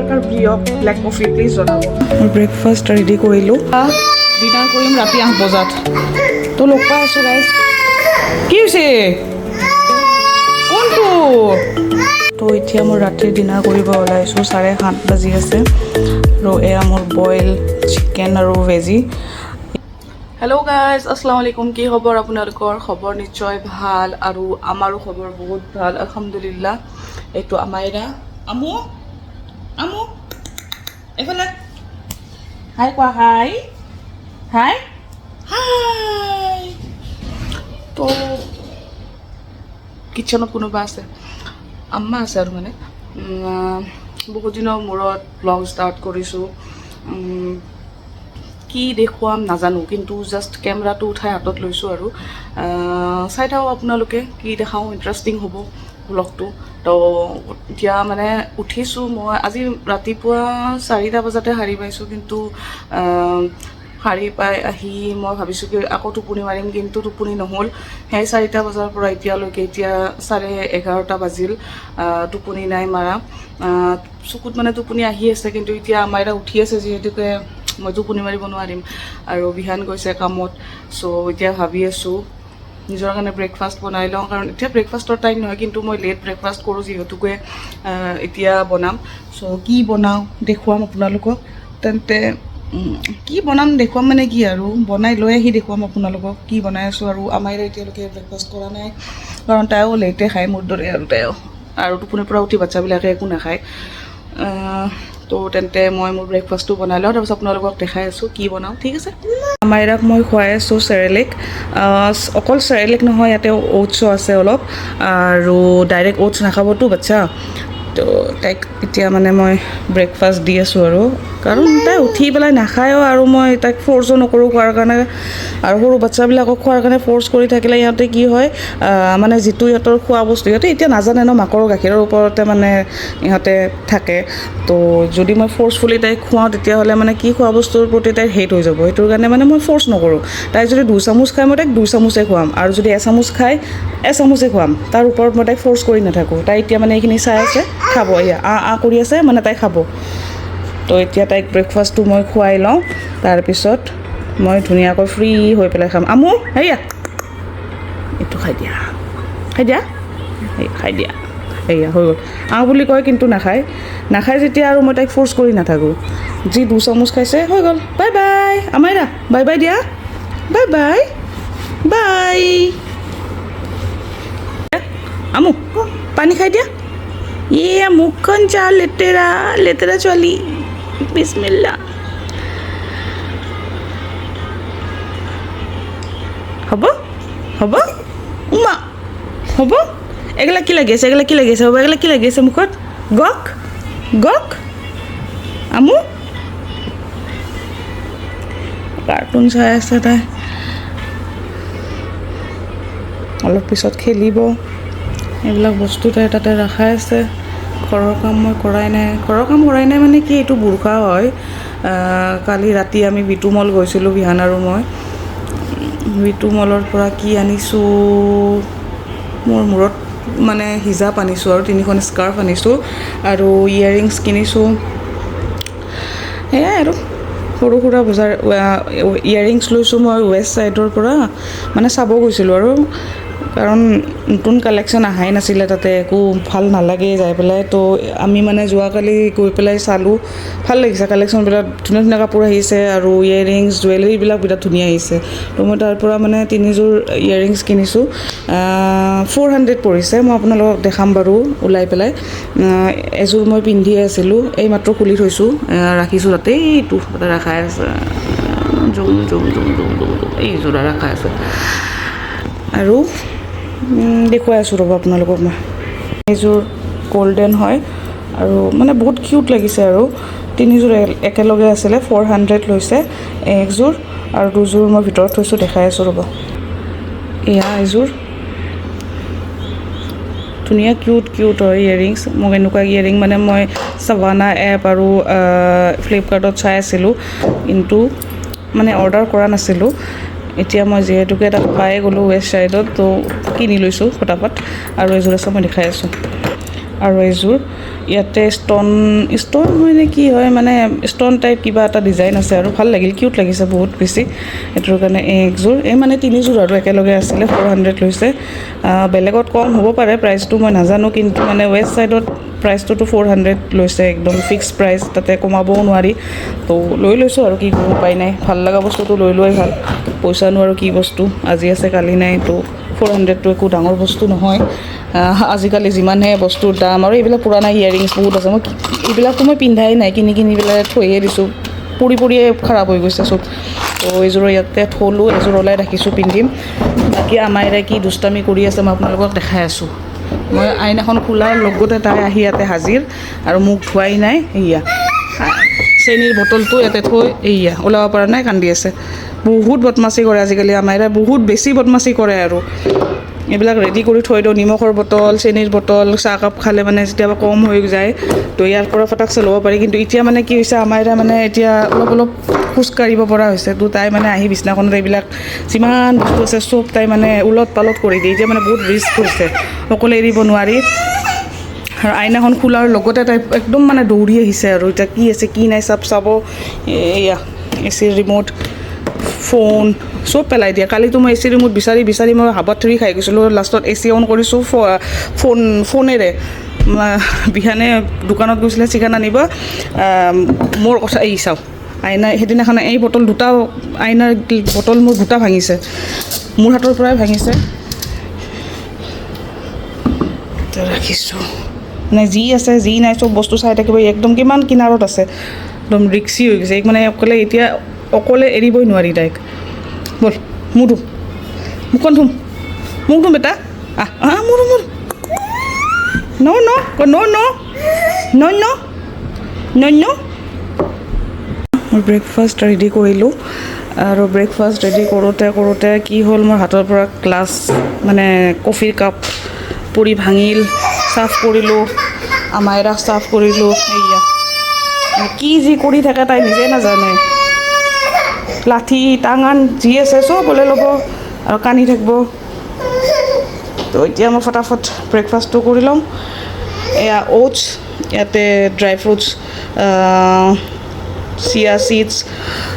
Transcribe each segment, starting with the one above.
কাৰ কাৰ প্ৰিয় black coffee please জনাব। মই ব্ৰেকফাষ্ট ৰেডি কৰিলোঁ, ডিনাৰ কৰিম ৰাতি 8 বজাত। তো লগ পাই আছোঁ গাইজ। কি হৈছে কোনটো? তো এতিয়া মই ৰাতিৰ ডিনাৰ কৰিব ওলাইছোঁ, 7:30 বাজি আছে। আৰু এয়া মোৰ বইল চিকেন আৰু ভেজি। হেল্ল' গাইজ, আসসালামু আলাইকুম। কি খবৰ আপোনালোকৰ? খবৰ নিশ্চয় ভাল, আৰু আমাৰো খবৰ বহুত ভাল আলহামদুলিল্লাহ। এইটো আমাইৰা আমু আমু এইফালে হাই কোৱা, হাই হাই হাই। তো কিটচেনত কোনোবা আছে, আম্মা আছে আৰু মানে বহুত দিনৰ মূৰত ব্লগ ষ্টাৰ্ট কৰিছোঁ। কি দেখুৱাম নাজানো, কিন্তু জাষ্ট কেমেৰাটো উঠাই হাতত লৈছোঁ আৰু চাই থাকক আপোনালোকে কি দেখাওঁ। ইণ্টাৰেষ্টিং হ'ব ব্লগটো। তো এতিয়া মানে উঠিছোঁ মই আজি ৰাতিপুৱা 4টা বজাতে সাৰি পাইছোঁ, কিন্তু সাৰি পাই আহি মই ভাবিছোঁ কি আকৌ টোপনি মাৰিম, কিন্তু টোপনি নহ'ল। সেই 4টা বজাৰ পৰা এতিয়ালৈকে এতিয়া 11:30 বাজিল, টোপনি নাই মাৰা। চকুত মানে টোপনি আহি আছে, কিন্তু এতিয়া আমাৰ এটা উঠি আছে যিহেতুকে মই টোপনি মাৰিব নোৱাৰিম। আৰু বিহান গৈছে কামত। চ' এতিয়া ভাবি আছোঁ নিজৰ কাৰণে ব্ৰেকফাষ্ট বনাই লওঁ, কাৰণ এতিয়া ব্ৰেকফাষ্টৰ টাইম নহয়, কিন্তু মই লেট ব্ৰেকফাষ্ট কৰোঁ যিহেতুকে এতিয়া বনাম। চ' কি বনাওঁ দেখুৱাম আপোনালোকক। তেন্তে কি বনাম দেখুৱাম মানে কি আৰু বনাই লৈ আহি দেখুৱাম আপোনালোকক কি বনাই আছোঁ। আৰু আমাৰ এতিয়ালৈকে ব্ৰেকফাষ্ট কৰা নাই, কাৰণ তাইও লেটে খায় মোৰ দৰে, আৰু তাইও আৰু টোপনিৰ পৰা উঠি বাচ্ছাবিলাকে একো নাখায়। তো তেন্তে মই মোৰ ব্ৰেকফাষ্টটো বনাই লওঁ, তাৰপিছত আপোনালোকক দেখাই আছোঁ কি বনাওঁ, ঠিক আছে। আমাইৰাক মই খুৱাই আছোঁ চেৰেলেক। অকল চেৰেলেক নহয়, ইয়াতে অ'টছো আছে অলপ, আৰু ডাইৰেক্ট অ'টছ নাখাবতো বাচ্ছা। তো তাইক এতিয়া মানে মই ব্ৰেকফাষ্ট দি আছোঁ, আৰু কাৰণ তাই উঠি পেলাই নাখায়ও, আৰু মই তাইক ফ'ৰ্চো নকৰোঁ খোৱাৰ কাৰণে। আৰু সৰু বাচ্ছাবিলাকক খোৱাৰ কাৰণে ফ'ৰ্চ কৰি থাকিলে ইহঁতে কি হয়, মানে যিটো ইহঁতৰ খোৱা বস্তু ইহঁতে এতিয়া নাজানে ন, মাকৰ গাখীৰৰ ওপৰতে মানে ইহঁতে থাকে। তো যদি মই ফ'ৰ্চফুলি তাইক খুৱাওঁ, তেতিয়াহ'লে মানে কি খোৱা বস্তুৰ প্ৰতি তাইৰ হেট হৈ যাব। সেইটোৰ কাৰণে মানে মই ফ'ৰ্চ নকৰোঁ। তাই যদি 2 চামুচ খায়, মই তাইক 2 চামুচে খুৱাম, আৰু যদি 1 চামুচ খায় 1 চামুচে খুৱাম। তাৰ ওপৰত মই তাইক ফ'ৰ্চ কৰি নাথাকোঁ। তাই এতিয়া মানে এইখিনি চাই আছে, খাব, এয়া কৰি আছে মানে তাই খাব। তো এতিয়া তাইক ব্ৰেকফাষ্টটো মই খুৱাই লওঁ, তাৰপিছত মই ধুনীয়াকৈ ফ্ৰী হৈ পেলাই খাম। আমু হেৰিয়া এইটো খাই দিয়া, খাই দিয়া, খাই দিয়া, এয়া হৈ গ'ল। বুলি কয়, কিন্তু নাখায়। নাখায় যেতিয়া আৰু মই তাইক ফ'ৰ্চ কৰি নাথাকোঁ। যি 2 চামুচ খাইছে হৈ গ'ল। বাই বাই আমাইৰা, বাই বাই দিয়া, বাই বাই বাই। আমু পানী খাই দিয়া। মুখখন চা, লেতেৰা লেতেৰা ছোৱালী। বিছমিল্লা। হ'ব হ'ব উমা হ'ব। এগিলা কি লাগি আছে, এগিলা কি লাগি আছে, হ'ব এগিলা কি লাগি আছে মুখত? গক গক আমু কাৰ্টুন চাই আছে তাই। অলপ পিছত খেলিব। এইবিলাক বস্তু তাই তাতে ৰখাই আছে। ঘৰৰ কাম মই কৰাই নাই। ঘৰৰ কাম কৰাই নাই মানে কি, এইটো বুৰ্খা হয়। কালি ৰাতি আমি বিটু মল গৈছিলোঁ, বিহান আৰু মই। বিটু মলৰ পৰা কি আনিছোঁ, মোৰ মূৰত মানে হিজাব আনিছোঁ, আৰু 3খন স্কাৰ্ফ আনিছোঁ, আৰু ইয়েৰিংছ কিনিছোঁ। সেয়াই আৰু সৰু সুৰা বজাৰ। ইয়েৰিংছ লৈছোঁ মই ৱেষ্ট ছাইডৰ পৰা, মানে চাব গৈছিলোঁ, আৰু কাৰণ নতুন কালেকশ্যন অহাই নাছিলে, তাতে একো ভাল নালাগে যাই পেলাই। তো আমি মানে যোৱাকালি গৈ পেলাই চালোঁ, ভাল লাগিছে কালেকশ্যনবিলাক, ধুনীয়া ধুনীয়া কাপোৰ আহিছে, আৰু ইয়েৰিংছ জুৱেলাৰীবিলাক বিৰাট ধুনীয়া আহিছে। তো মই তাৰ পৰা মানে 3যোৰ ইয়েৰিংছ কিনিছোঁ। 400 পৰিছে। মই আপোনালোকক দেখাম বাৰু ওলাই পেলাই। এযোৰ মই পিন্ধি আছিলোঁ, এই মাত্ৰ খুলি থৈছোঁ, ৰাখিছোঁ তাতে। এইটো তাতে ৰখাই আছে, জুম জুম জুম জুম জুম জুম, এইযোৰ ৰখাই আছে। আৰু দেখুৱাই আছোঁ ৰ'ব আপোনালোকক মই। এইযোৰ গল্ডেন হয়, আৰু মানে বহুত কিউট লাগিছে। আৰু 3যোৰ একেলগে আছিলে, 400 লৈছে একযোৰ, আৰু 2যোৰ মই ভিতৰত থৈছোঁ, দেখাই আছোঁ ৰ'ব। এয়া এযোৰ ধুনীয়া কিউট কিউট হয় ইয়েৰিংছ। মোক এনেকুৱা ইয়েৰিং মানে মই চাৱানা এপ আৰু ফ্লিপকাৰ্টত চাই আছিলোঁ, কিন্তু মানে অৰ্ডাৰ কৰা নাছিলোঁ। এতিয়া মই যিহেতুকে তাত পাই গ'লোঁ ৱেষ্ট ছাইডত, তো কিনি লৈছোঁ ফটাফট। আৰু এযোৰ আছে, মই দেখাই আছোঁ। আৰু এযোৰ ইয়াতে ষ্ট'ন হয় নে কি হয় মানে ষ্ট'ন টাইপ কিবা এটা ডিজাইন আছে আৰু ভাল লাগিল, কিউট লাগিছে বহুত বেছি। এইটোৰ কাৰণে এই একযোৰ এই মানে তিনিযোৰ আৰু একেলগে আছিলে 400 লৈছে। বেলেগত কম হ'ব পাৰে প্ৰাইচটো মই নাজানো, কিন্তু মানে ৱেষ্ট ছাইডত প্ৰাইচটোতো 400 লৈছে, একদম ফিক্সড প্ৰাইচ, তাতে কমাবও নোৱাৰি। তো লৈ লৈছোঁ আৰু কি কৰিব, উপায় নাই, ভাল লগা বস্তুটো লৈ লোৱাই ভাল। পইচানো আৰু কি বস্তু, আজি আছে কালি নাই, তো 400টো একো ডাঙৰ বস্তু নহয়। আজিকালি যিমানহে বস্তুৰ দাম, আৰু এইবিলাক পুৰণা ইয়েৰিংছ বহুত আছে, মই এইবিলাকতো মই পিন্ধাই নাই, কিনি পেলাই থৈয়ে দিছোঁ, পৰিয়ে খাৰাপ হৈ গৈছে চব। তো এইযোৰ ইয়াতে থলোঁ, এযোৰ ওলাই ৰাখিছোঁ, পিন্ধিম। বাকী আমাইৰাই কি দুষ্টামি কৰি আছে মই আপোনালোকক দেখাই আছোঁ। মই আইনাখন খোলাৰ লগতে তাই আহি ইয়াতে হাজিৰ, আৰু মুখ ধোৱাই নাই, এয়া চেনীৰ বটলটো ইয়াতে থৈ এয়া ওলাব পৰা নাই, কান্দি আছে। বহুত বদমাচি কৰে আজিকালি আমাইৰাই, বহুত বেছি বদমাচি কৰে আৰু এইবিলাক ৰেডি কৰি থৈ দিওঁ, নিমখৰ বটল, চেনীৰ বটল, চাহকাপ খালে মানে যেতিয়াবা কম হৈ যায় তো ইয়াৰ পৰা ফটাকছে ল'ব পাৰি। কিন্তু এতিয়া মানে কি হৈছে, আমাইৰা মানে এতিয়া অলপ খোজকাঢ়িব পৰা হৈছে, তো তাই মানে আহি বিছনাখনত এইবিলাক যিমান বস্তু আছে চব তাই মানে উলট পালট কৰি দিয়ে। এতিয়া মানে বহুত ৰিস্ক হৈছে, অকলে এৰিব নোৱাৰি। আৰু আইনাখন খোলাৰ লগতে তাই একদম মানে দৌৰি আহিছে আৰু এতিয়া কি আছে কি নাই চাব। এয়া এচিৰ ৰিম'ট, ফোন চব পেলাই দিয়ে। কালিতো মই এচিৰ ৰিম'ট বিচাৰি মই হাবাত ধৰি খাই গৈছিলোঁ। লাষ্টত এচি অন কৰিছোঁ ফোনেৰে। বিহানে দোকানত গৈছিলে চিকেন আনিব, মোৰ কথা চাওঁ, আইনা সেইদিনাখন এই বটল দুটা, আইনাৰ বটল মোৰ দুটা ভাঙিছে, মোৰ হাতৰ পৰাই ভাঙিছে। ৰাখিছোঁ মানে যি আছে যি নাই চব বস্তু চাই থাকিব, একদম কিমান কিনাৰত আছে, একদম ৰিক্সি হৈ গৈছে। মানে অকলে এৰিবই নোৱাৰি তাইক। ব'ল মোৰ ধুম, মুখখন ধুম, মোক ধুম বেটা, মোৰ মই ব্ৰেকফাষ্ট ৰেডি কৰিলোঁ, আৰু ব্ৰেকফাষ্ট ৰেডি কৰোঁতে কি হ'ল, মোৰ হাতৰ পৰা গ্লাছ মানে কফিৰ কাপ পৰি ভাঙিল। চাফ কৰিলোঁ, আমাইৰাক চাফ কৰিলোঁ। এয়া কি যি কৰি থাকে তাই নিজে নাজানে, লাঠি টাঙান যি আছে চব ওলাই ল'ব আৰু কান্দি থাকিব। তো এতিয়া মই ফটাফট ব্ৰেকফাষ্টটো কৰি লওঁ। এয়া অ'টছ, ইয়াতে ড্ৰাই ফ্ৰুটছ, চিয়া চিডছ,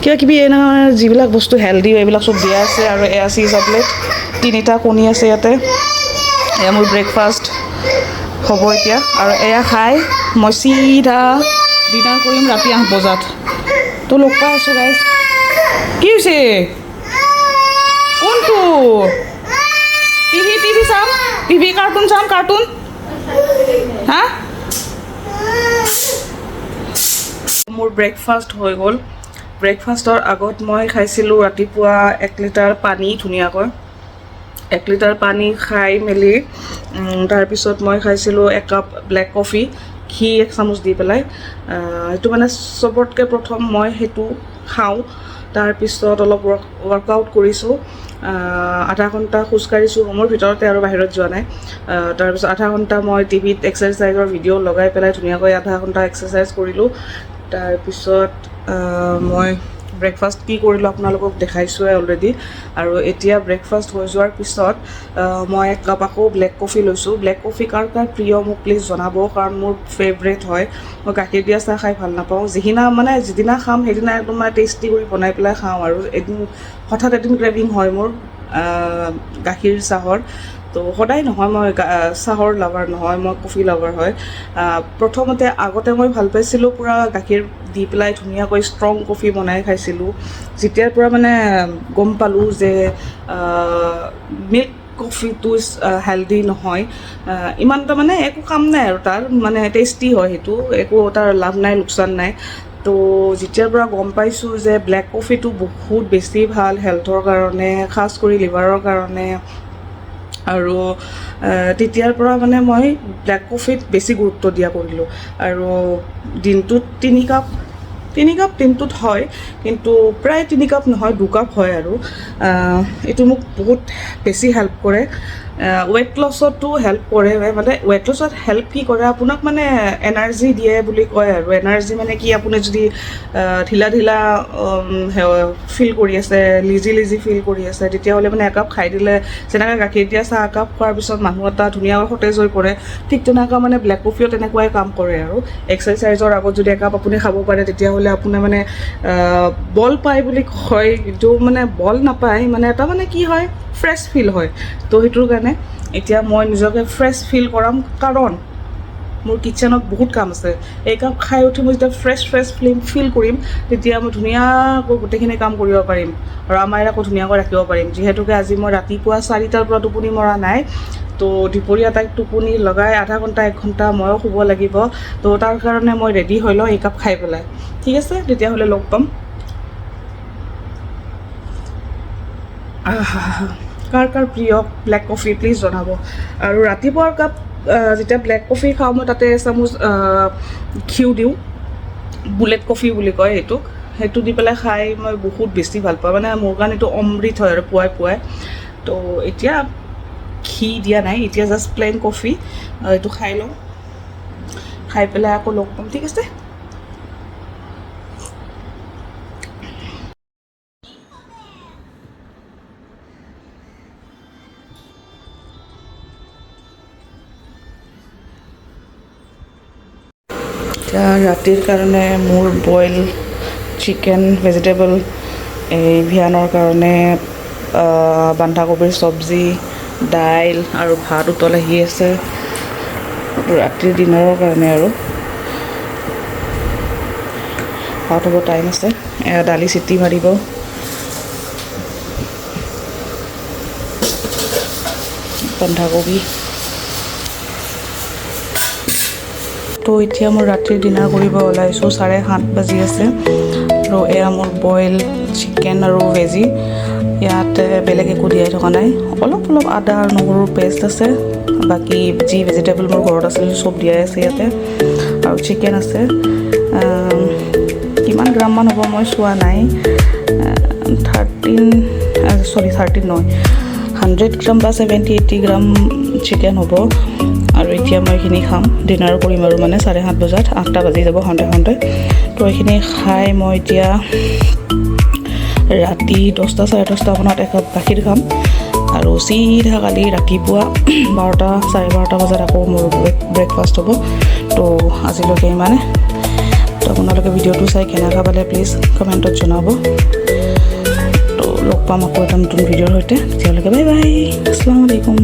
কিবা কিবি এনেধৰণৰ যিবিলাক বস্তু হেল্ডি এইবিলাক চব দিয়া আছে। আৰু এয়া চিজ অমলেট, 3টা কণী আছে ইয়াতে। এয়া মোৰ ব্ৰেকফাষ্ট হ'ব এতিয়া, আৰু এয়া খাই মই চিধা ডিনাৰ কৰিম ৰাতি 8 বজাত। তো লগ পাই আছোঁ গাইজ। কি হৈছে কোনটো? টিভি চাম, কাৰ্টুন চাম, কাৰ্টুন হা। মোৰ ব্ৰেকফাষ্ট হৈ গ'ল। ব্ৰেকফাষ্টৰ আগত মই খাইছিলোঁ ৰাতিপুৱা 1 লিটাৰ পানী, ধুনীয়াকৈ 1 লিটাৰ পানী খাই মেলি তাৰপিছত মই খাইছিলোঁ 1 কাপ ব্লেক কফি, ঘি 1 চামুচ দি পেলাই। সেইটো মানে চবতকৈ প্ৰথম মই সেইটো খাওঁ। তাৰপিছত অলপ ৱৰ্কআউট কৰিছোঁ, আধা ঘণ্টা খোজকাঢ়িছোঁ ৰুমৰ ভিতৰতে আৰু বাহিৰত যোৱা নাই। তাৰপিছত আধা ঘণ্টা মই টিভিত এক্সাৰচাইজৰ ভিডিঅ' লগাই পেলাই ধুনীয়াকৈ আধা ঘণ্টা এক্সাৰচাইজ কৰিলোঁ। তাৰপিছত মই ব্ৰেকফাষ্ট কি কৰিলোঁ আপোনালোকক দেখাইছোঁৱে অলৰেডি। আৰু এতিয়া ব্ৰেকফাষ্ট হৈ যোৱাৰ পিছত মই 1 কাপ আকৌ ব্লেক কফি লৈছোঁ। ব্লেক কফি কাৰ প্ৰিয় মোক প্লিজ জনাব, কাৰণ মোৰ ফেভৰেট হয়। মই গাখীৰ দিয়া চাহ খাই ভাল নাপাওঁ, যিদিনা খাম সেইদিনা একদম মানে টেষ্টি কৰি বনাই পেলাই খাওঁ। আৰু হঠাৎ এদিন ক্ৰেভিং হয় মোৰ গাখীৰ চাহৰ। তো সদায় নহয়, মই চাহৰ লাভাৰ নহয়, মই কফি লাভাৰ হয়। আগতে মই ভাল পাইছিলোঁ পূৰা গাখীৰ দি পেলাই ধুনীয়াকৈ ষ্ট্ৰং কফি বনাই খাইছিলোঁ। যেতিয়াৰ পৰা মানে গম পালোঁ যে মিল্ক কফিটো হেল্ডি নহয়, ইমান এটা মানে একো কাম নাই আৰু তাৰ মানে টেষ্টি হয়, সেইটো একো তাৰ লাভ নাই, লোকচান নাই। তো যেতিয়াৰ পৰা গম পাইছোঁ যে ব্লেক কফিটো বহুত বেছি ভাল হেল্থৰ কাৰণে, খাছ কৰি লিভাৰৰ কাৰণে, আৰু তেতিয়াৰ পৰা মানে মই ব্লেক কফিত বেছি গুৰুত্ব দিয়া কৰিলোঁ। আৰু দিনটোত 3 কাপ দিনটোত হয়, কিন্তু প্ৰায় 3 কাপ নহয়, 2 কাপ হয়। আৰু এইটো মোক বহুত বেছি হেল্প কৰে। ৱেইট লছতো হেল্প কৰে মানে ৱেইট লছত হেল্প কি কৰে আপোনাক মানে এনাৰ্জি দিয়ে বুলি কয় আৰু এনাৰ্জি মানে কি আপুনি যদি ঢিলা ঢিলা ফিল কৰি আছে লিজি ফিল কৰি আছে তেতিয়াহ'লে মানে একাপ খাই দিলে যেনেকৈ গাখীৰ দিয়া চাহ একাপ খোৱাৰ পিছত মানুহ এটা ধুনীয়াকৈ সতেজ হৈ পৰে ঠিক তেনেকুৱা মানে ব্লেক কফিও তেনেকুৱাই কাম কৰে আৰু এক্সাৰচাইজৰ আগত যদি একাপ আপুনি খাব পাৰে তেতিয়াহ'লে আপোনাৰ মানে বল পায় বুলি কয় কিন্তু মানে বল নাপায় মানে এটা মানে কি হয় ফ্ৰেছ ফিল হয় তো সেইটোৰ কাৰণে এতিয়া মই নিজকে ফ্ৰেছ ফিল কৰাম কাৰণ মোৰ কিটচেনত বহুত কাম আছে এই কাপ খাই উঠি মই যেতিয়া ফ্ৰেছ ফিল কৰিম তেতিয়া মই ধুনীয়াকৈ গোটেইখিনি কাম কৰিব পাৰিম আৰু আমাৰ আকৌ ধুনীয়াকৈ ৰাখিব পাৰিম যিহেতুকে আজি মই ৰাতিপুৱা 4টাৰ পৰা টোপনি মৰা নাই তো দুপৰীয়া তাইক টোপনি লগাই আধা ঘণ্টা 1 ঘণ্টা ময়ো শুব লাগিব তো তাৰ কাৰণে মই ৰেডি হৈ লওঁ এই কাপ খাই পেলাই ঠিক আছে তেতিয়াহ'লে লগ পাম কাৰ প্ৰিয় ব্লেক কফি প্লিজ জনাব আৰু ৰাতিপুৱাৰ কাপ যেতিয়া ব্লেক কফি খাওঁ মই তাতে এচামুচ ঘিউ দিওঁ বুলেট কফি বুলি কয় সেইটো দি পেলাই খাই মই বহুত বেছি ভাল পাওঁ মানে মোৰ কাৰণে এইটো অমৃত হয় আৰু পুৱাই তো এতিয়া ঘি দিয়া নাই এতিয়া জাষ্ট প্লেইন কফি এইটো খাই লওঁ খাই পেলাই আকৌ লগ পাম ঠিক আছে এতিয়া ৰাতিৰ কাৰণে মোৰ বইল চিকেন ভেজিটেবল এই ভিয়ানৰ কাৰণে বন্ধাকবিৰ চব্জি দাইল আৰু ভাত উতল আহি আছে ৰাতিৰ ডিনাৰৰ কাৰণে আৰু ভাত হ'ব টাইম আছে দালি চিটি মাৰিব বন্ধাকবি তো এতিয়া মই ৰাতিৰ ডিনাৰ কৰিব ওলাইছোঁ 7:30 বাজি আছে আৰু এয়া মোৰ বইল চিকেন আৰু ভেজি ইয়াত বেলেগ একো দিয়াই থকা নাই অলপ আদা আৰু নহৰুৰ পেষ্ট আছে বাকী যি ভেজিটেবল মোৰ ঘৰত আছিল চব দিয়াই আছে ইয়াতে আৰু চিকেন আছে কিমান গ্ৰামমান হ'ব মই চোৱা নাই 13 নহয় 100 গ্ৰাম বা 70-80 গ্ৰাম চিকেন হ'ব আৰু এতিয়া মই এইখিনি খাম ডিনাৰ কৰিম আৰু মানে 7:30 বজাত 8টা বাজি যাব হওঁতে তো এইখিনি খাই মই এতিয়া ৰাতি 10টা 10:30 মানত একাপ গাখীৰ খাম আৰু চিধা কালি ৰাতিপুৱা 12টা 12:30 বজাত আকৌ মোৰ ব্ৰেকফাষ্ট হ'ব তো আজিলৈকে ইমানে তো আপোনালোকে ভিডিঅ'টো চাই কেনেকুৱা পালে প্লিজ কমেণ্টত জনাব তো লগ পাম আকৌ এটা নতুন ভিডিঅ'ৰ সৈতে তেতিয়ালৈকে বাই বাই আসসালামু আলাইকুম